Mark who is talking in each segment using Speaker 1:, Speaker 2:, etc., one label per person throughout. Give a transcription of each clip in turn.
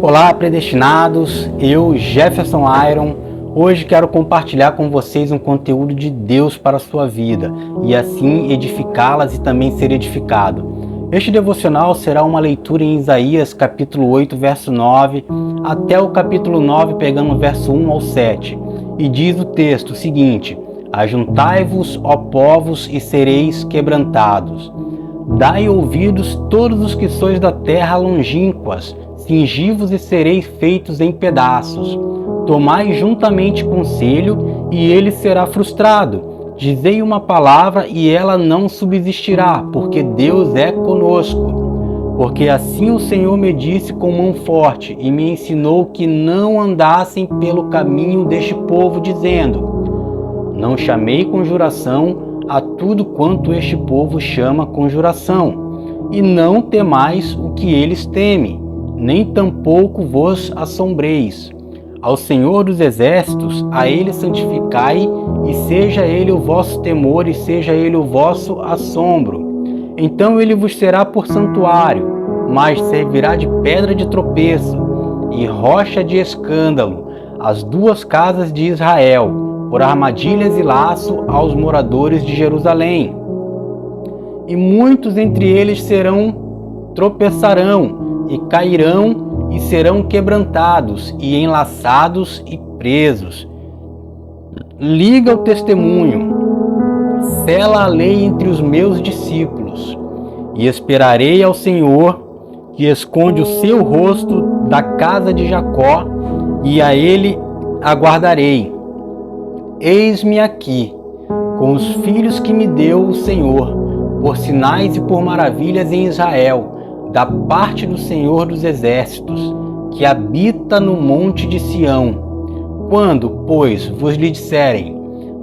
Speaker 1: Olá, predestinados, eu, Jefferson Iron, hoje quero compartilhar com vocês um conteúdo de Deus para a sua vida e assim edificá-las e também ser edificado. Este devocional será uma leitura em Isaías capítulo 8, verso 9, até o capítulo 9, pegando o verso 1 ao 7. E diz o texto o seguinte: Ajuntai-vos, ó povos, e sereis quebrantados. Dai ouvidos todos os que sois da terra longínquas, cingi-vos e sereis feitos em pedaços. Tomai juntamente conselho, e ele será frustrado. Dizei uma palavra, e ela não subsistirá, porque Deus é conosco. Porque assim o Senhor me disse com mão forte, e me ensinou que não andassem pelo caminho deste povo, dizendo: Não chamei conjuração a tudo quanto este povo chama conjuração, e não temais o que eles temem, nem tampouco vos assombreis. Ao Senhor dos Exércitos, a Ele santificai, e seja Ele o vosso temor, e seja Ele o vosso assombro. Então Ele vos será por santuário, mas servirá de pedra de tropeço e rocha de escândalo às duas casas de Israel, por armadilhas e laço aos moradores de Jerusalém. E muitos entre eles tropeçarão, e cairão, e serão quebrantados, e enlaçados e presos. Liga o testemunho, sela a lei entre os meus discípulos, e esperarei ao Senhor, que esconde o seu rosto da casa de Jacó, e a ele aguardarei. Eis-me aqui, com os filhos que me deu o Senhor, por sinais e por maravilhas em Israel, da parte do Senhor dos Exércitos, que habita no monte de Sião. Quando, pois, vos lhe disserem: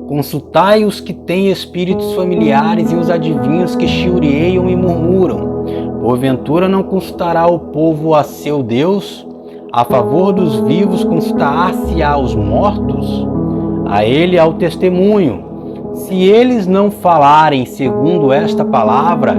Speaker 1: consultai os que têm espíritos familiares e os adivinhos que chilreiam e murmuram, porventura não consultará o povo a seu Deus? A favor dos vivos consultar-se-á os mortos? A ele há o testemunho. Se eles não falarem segundo esta palavra,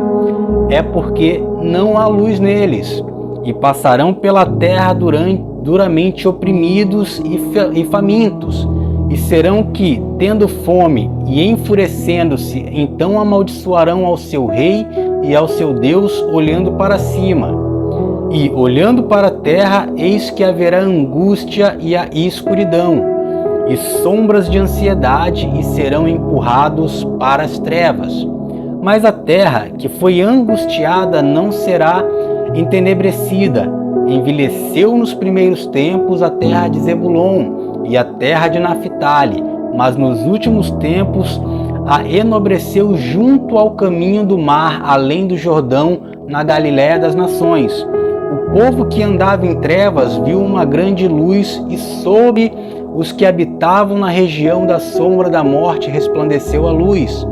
Speaker 1: é porque não há luz neles, e passarão pela terra duramente oprimidos e famintos, e serão que, tendo fome e enfurecendo-se, então amaldiçoarão ao seu rei e ao seu Deus, olhando para cima. E, olhando para a terra, eis que haverá angústia e a escuridão, e sombras de ansiedade, e serão empurrados para as trevas. Mas a terra que foi angustiada não será entenebrecida. Envelheceu nos primeiros tempos a terra de Zebulon e a terra de Naphtali, mas nos últimos tempos a enobreceu junto ao caminho do mar, além do Jordão, na Galiléia das nações. O povo que andava em trevas viu uma grande luz, e sobre os que habitavam na região da sombra da morte resplandeceu a luz.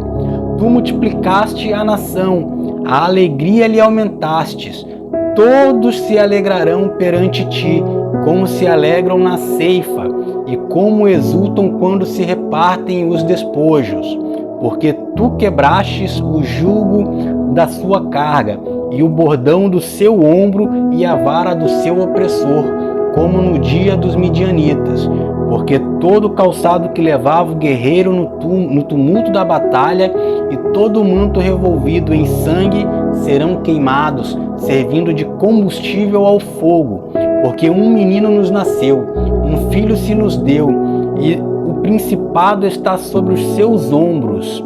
Speaker 1: Tu multiplicaste a nação, a alegria lhe aumentastes. Todos se alegrarão perante ti, como se alegram na ceifa, e como exultam quando se repartem os despojos. Porque tu quebrastes o jugo da sua carga, e o bordão do seu ombro, e a vara do seu opressor, como no dia dos midianitas. Porque todo o calçado que levava o guerreiro no tumulto da batalha, e todo o manto revolvido em sangue serão queimados, servindo de combustível ao fogo. Porque um menino nos nasceu, um filho se nos deu, e o principado está sobre os seus ombros,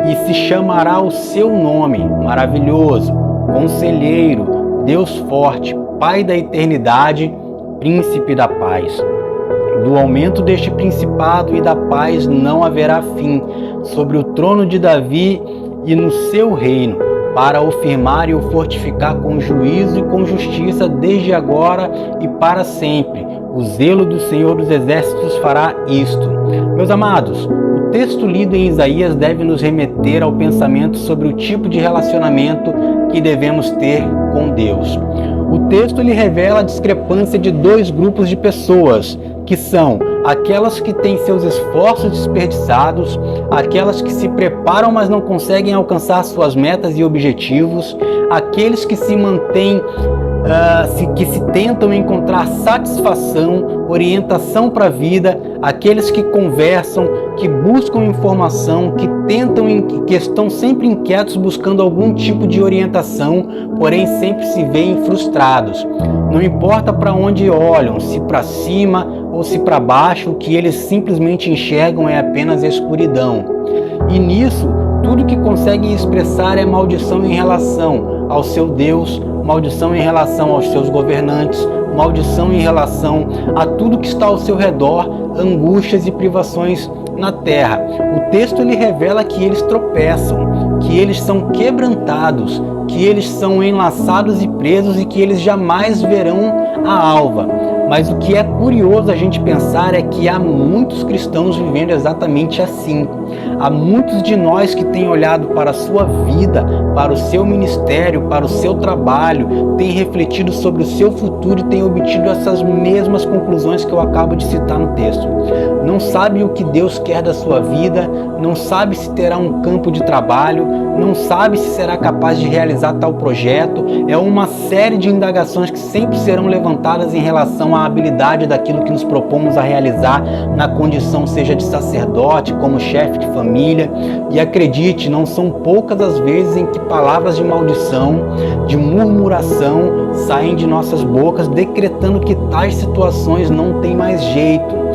Speaker 1: e se chamará o seu nome: Maravilhoso, Conselheiro, Deus Forte, Pai da Eternidade, Príncipe da Paz. Do aumento deste principado e da paz não haverá fim, sobre o trono de Davi e no seu reino, para o firmar e o fortificar com juízo e com justiça desde agora e para sempre. O zelo do Senhor dos Exércitos fará isto. Meus amados, o texto lido em Isaías deve nos remeter ao pensamento sobre o tipo de relacionamento que devemos ter com Deus. O texto lhe revela a discrepância de dois grupos de pessoas, que são aquelas que têm seus esforços desperdiçados, aquelas que se preparam mas não conseguem alcançar suas metas e objetivos, aqueles que se mantêm, que se tentam encontrar satisfação, orientação para a vida, aqueles que conversam, que buscam informação, que estão sempre inquietos buscando algum tipo de orientação, porém sempre se veem frustrados. Não importa para onde olham, se para cima ou se para baixo, o que eles simplesmente enxergam é apenas a escuridão. E nisso, tudo que conseguem expressar é maldição em relação ao seu Deus, maldição em relação aos seus governantes, maldição em relação a tudo que está ao seu redor, angústias e privações na terra. O texto ele revela que eles tropeçam, que eles são quebrantados, que eles são enlaçados e presos e que eles jamais verão a alva. Mas o que é curioso a gente pensar é que há muitos cristãos vivendo exatamente assim. Há muitos de nós que têm olhado para a sua vida, para o seu ministério, para o seu trabalho, têm refletido sobre o seu futuro e têm obtido essas mesmas conclusões que eu acabo de citar no texto. Não sabe o que Deus quer da sua vida, não sabe se terá um campo de trabalho, não sabe se será capaz de realizar tal projeto. É uma série de indagações que sempre serão levantadas em relação à habilidade daquilo que nos propomos a realizar na condição seja de sacerdote, como chefe de família. E acredite, não são poucas as vezes em que palavras de maldição, de murmuração saem de nossas bocas, decretando que tais situações não têm mais jeito.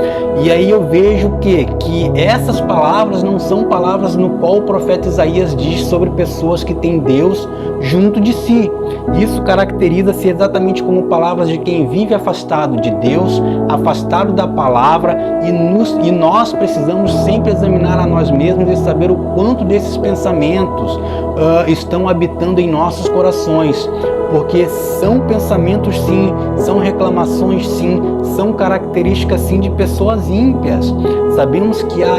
Speaker 1: E aí eu vejo que essas palavras não são palavras no qual o profeta Isaías diz sobre pessoas que têm Deus junto de si. Isso caracteriza-se exatamente como palavras de quem vive afastado de Deus, afastado da palavra, e nós precisamos sempre examinar a nós mesmos e saber o quanto desses pensamentos estão habitando em nossos corações. Porque são pensamentos sim, são reclamações sim, são características sim de pessoas ímpias. Sabemos que há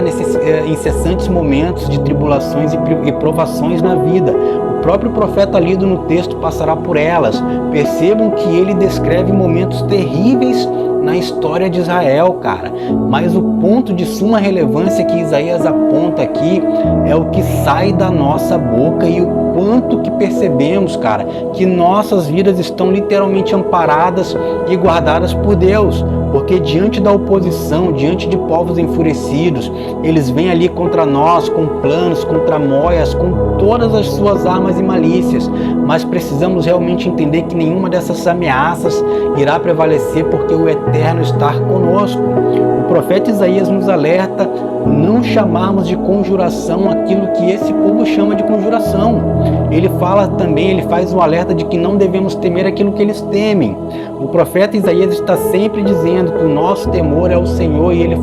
Speaker 1: incessantes momentos de tribulações e provações na vida. O próprio profeta lido no texto passará por elas. Percebam que ele descreve momentos terríveis na história de Israel, cara. Mas o ponto de suma relevância que Isaías aponta aqui é o que sai da nossa boca e o quanto que percebemos, cara, que nossas vidas estão literalmente amparadas e guardadas por Deus. Porque diante da oposição, diante de povos enfurecidos, eles vêm ali contra nós com planos, com tramóias, com todas as suas armas e malícias. Mas precisamos realmente entender que nenhuma dessas ameaças irá prevalecer, porque o Eterno está conosco. O profeta Isaías nos alerta não chamarmos de conjuração aquilo que esse povo chama de conjuração. Ele fala também, ele faz um alerta de que não devemos temer aquilo que eles temem. O profeta Isaías está sempre dizendo que o nosso temor é o Senhor e ele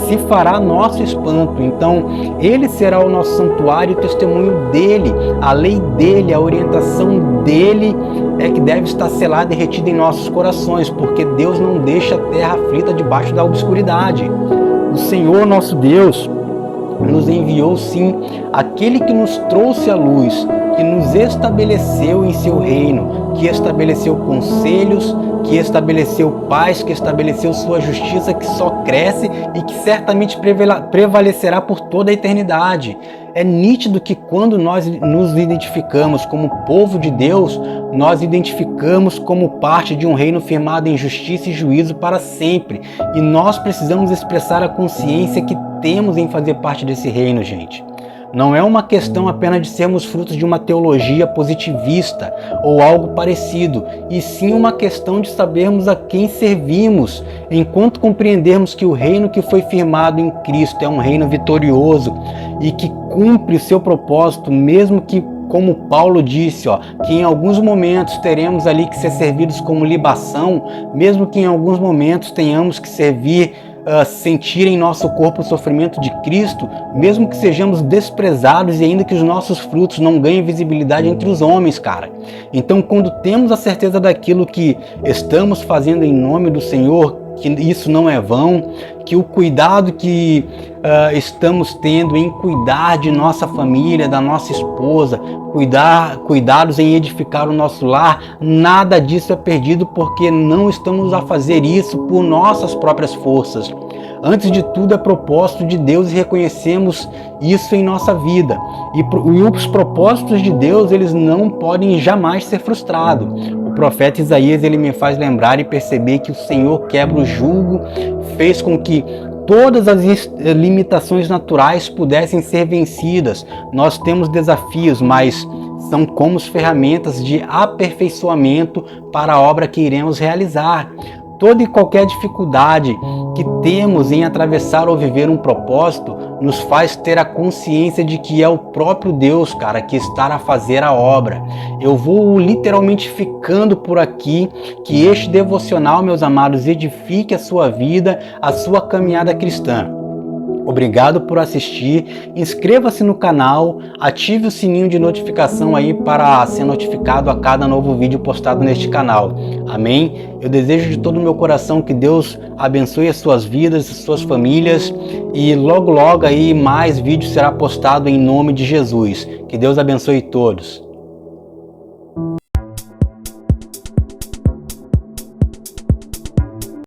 Speaker 1: se fará nosso espanto. Então, ele será o nosso santuário, o testemunho dele, a lei dele, a orientação dele é que deve estar selada e retida em nossos corações, porque Deus não deixa a terra aflita debaixo da obscuridade. O Senhor nosso Deus nos enviou sim aquele que nos trouxe a luz, que nos estabeleceu em seu reino, que estabeleceu conselhos, que estabeleceu paz, que estabeleceu sua justiça, que só cresce e que certamente prevalecerá por toda a eternidade. É nítido que quando nós nos identificamos como povo de Deus, nós identificamos como parte de um reino firmado em justiça e juízo para sempre. E nós precisamos expressar a consciência que temos em fazer parte desse reino, gente. Não é uma questão apenas de sermos frutos de uma teologia positivista ou algo parecido, e sim uma questão de sabermos a quem servimos, enquanto compreendermos que o reino que foi firmado em Cristo é um reino vitorioso e que cumpre o seu propósito, mesmo que, como Paulo disse, que em alguns momentos teremos ali que ser servidos como libação, mesmo que em alguns momentos tenhamos que sentir em nosso corpo o sofrimento de Cristo, mesmo que sejamos desprezados e ainda que os nossos frutos não ganhem visibilidade entre os homens, cara. Então, quando temos a certeza daquilo que estamos fazendo em nome do Senhor, que isso não é vão, que o cuidado que estamos tendo em cuidar de nossa família, da nossa esposa, cuidados em edificar o nosso lar, nada disso é perdido, porque não estamos a fazer isso por nossas próprias forças, Antes de tudo é propósito de Deus e reconhecemos isso em nossa vida. E os propósitos de Deus, eles não podem jamais ser frustrados. O profeta Isaías, ele me faz lembrar e perceber que o Senhor quebra o jugo, fez com que todas as limitações naturais pudessem ser vencidas. Nós temos desafios, mas são como ferramentas de aperfeiçoamento para a obra que iremos realizar. Toda e qualquer dificuldade que temos em atravessar ou viver um propósito nos faz ter a consciência de que é o próprio Deus, cara, que está a fazer a obra. Eu vou literalmente ficando por aqui, que este devocional, meus amados, edifique a sua vida, a sua caminhada cristã. Obrigado por assistir, inscreva-se no canal, ative o sininho de notificação aí para ser notificado a cada novo vídeo postado neste canal. Amém? Eu desejo de todo o meu coração que Deus abençoe as suas vidas, as suas famílias e logo aí mais vídeo será postado em nome de Jesus. Que Deus abençoe todos.